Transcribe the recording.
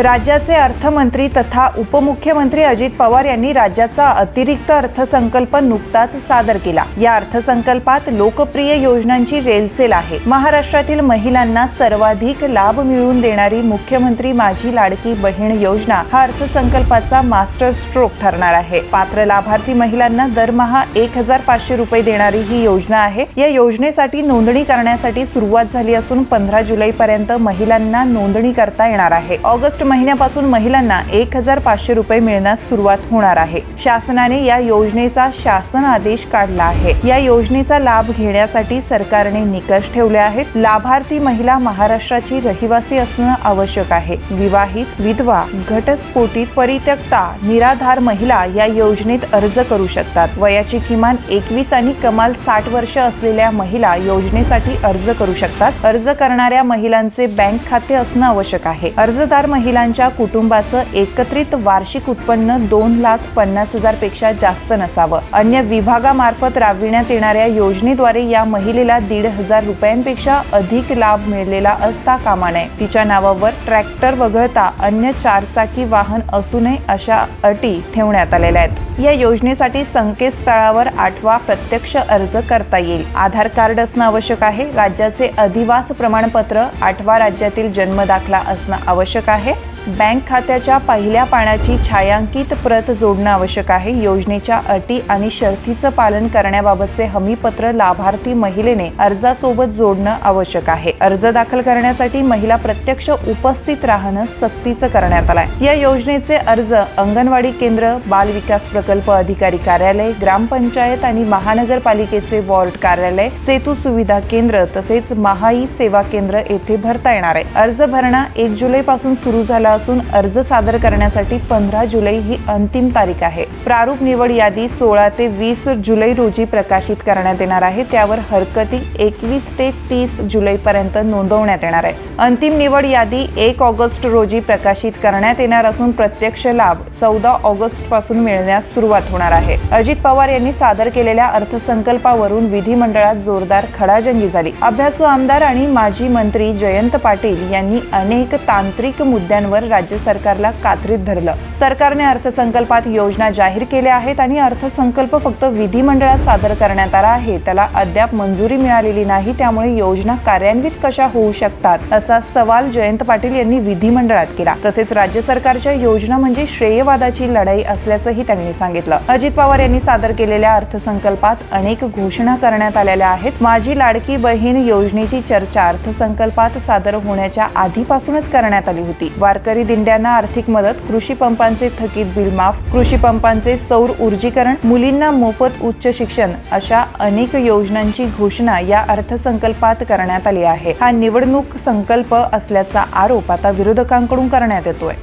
राज्याचे अर्थमंत्री तथा उपमुख्यमंत्री अजित पवार यांनी राज्याचा अतिरिक्त अर्थसंकल्प नुकताच सादर केला। या अर्थसंकल्पात लोकप्रिय योजनांची रेलचेल आहे। महाराष्ट्रातील महिलांना सर्वाधिक लाभ मिळवून देणारी मुख्यमंत्री माझी लाडकी बहीण योजना हा अर्थसंकल्पाचा मास्टर स्ट्रोक ठरणार आहे। पात्र लाभार्थी महिलांना दरमहा 1500 रुपये देणारी ही योजना आहे। या योजनेसाठी नोंदणी करण्यासाठी सुरुवात झाली असून 15 जुलैपर्यंत महिलांना नोंदणी करता येणार आहे। ऑगस्ट महिन्यापासून महिलांना 1500 रुपये मिळण्यास सुरुवात होणार आहे। शासनाने या योजनेचा शासन आदेश काढला आहे। या योजनेचा लाभ घेण्यासाठी सरकारने निकष ठेवले आहेत। लाभार्थी महिला महाराष्ट्राची रहिवासी असणं आवश्यक आहे। विवाहित, विधवा, घटस्फोटित, परित्यक्ता, निराधार महिला या योजनेत अर्ज करू शकतात। वयाची किमान 21 आणि कमाल 60 वर्ष असलेल्या महिला योजनेसाठी अर्ज करू शकतात। अर्ज करणाऱ्या महिलांचे बँक खाते असणं आवश्यक आहे। अर्जदार महिलांच्या कुटुंबाचं एकत्रित वार्षिक उत्पन्न 2,50,000 पेक्षा जास्त नसावं। अन्य विभागामार्फत राबविण्यात येणाऱ्या योजनेद्वारे या महिलेला 1,500 रुपयांपेक्षा अधिक लाभ मिळालेला असता कामा नये। तिच्या नावावर ट्रॅक्टर वगळता अन्य 4 चाकी वाहन असू नये अशा अटी ठेवण्यात आलेल्या आहेत। या योजनेसाठी संकेतस्थळावर 8वा प्रत्यक्ष अर्ज करता येईल। आधार कार्ड असणं आवश्यक आहे। राज्याचे अधिवास प्रमाणपत्र, 8वा राज्यातील जन्म दाखला असणं आवश्यक आहे। बँक खात्याच्या पहिल्या पानाची छायांकित प्रत जोडणं आवश्यक आहे। योजनेच्या अटी आणि शर्तीचं पालन करण्याबाबतचे हमीपत्र लाभार्थी महिलेने अर्जासोबत जोडणं आवश्यक आहे। अर्ज दाखल करण्यासाठी महिला प्रत्यक्ष उपस्थित राहणं सक्तीचं करण्यात आलंय। या योजनेचे अर्ज अंगणवाडी केंद्र, बाल विकास प्रकल्प अधिकारी कार्यालय, ग्रामपंचायत आणि महानगरपालिकेचे वॉर्ड कार्यालय, सेतू सुविधा केंद्र तसेच महाई सेवा केंद्र येथे भरता येणार आहे। अर्ज भरणा 1 जुलैपासून सुरू झाला असून अर्ज सादर करण्यासाठी 15 जुलै ही अंतिम तारीख आहे। प्रारूप निवड यादी 16 ते 20 जुलै रोजी प्रकाशित करण्यात येणार आहे। त्यावर हरकती 21 ते 30 जुलैपर्यंत नोंदवण्यात येणार आहे। अंतिम निवड यादी 1 ऑगस्ट रोजी प्रकाशित करण्यात येणार असून प्रत्यक्ष लाभ 14 ऑगस्ट पासून मिळण्यास सुरुवात होणार आहे। अजित पवार यांनी सादर केलेल्या अर्थसंकल्पावरून विधिमंडळात जोरदार खडाजंगी झाली। अभ्यासू आमदार आणि माजी मंत्री जयंत पाटील यांनी अनेक तांत्रिक मुद्द्यांवर राज्य सरकारला कात्रीत धरलं। सरकारने अर्थसंकल्पात योजना जाहीर केल्या आहेत आणि अर्थसंकल्प फक्त विधिमंडळात सादर करण्यात आला आहे। त्याला अद्याप मंजुरी मिळालेली नाही। त्यामुळे योजना कार्यान्वित कशा होऊ शकतात असा सवाल जयंत पाटील यांनी विधिमंडळात केला। तसेच राज्य सरकारच्या योजना म्हणजे श्रेयवादाची लढाई असल्याचंही त्यांनी सांगितलं। अजित पवार यांनी सादर केलेल्या अर्थसंकल्पात अनेक घोषणा करण्यात आलेल्या आहेत। माझी लाडकी बहीण योजनेची चर्चा अर्थसंकल्पात सादर होण्याच्या आधीपासूनच करण्यात आली होती। वारकरी दिंड्यांना आर्थिक मदत, कृषी पंपांचे थकीत बिल माफ, कृषी पंपांचे सौर ऊर्जीकरण, मुलींना मोफत उच्च शिक्षण अशा अनेक योजनांची घोषणा या अर्थसंकल्पात करण्यात आली आहे। हा निवडणूक संकल्प असल्याचा आरोप आता विरोधकांकडून करण्यात येतोय।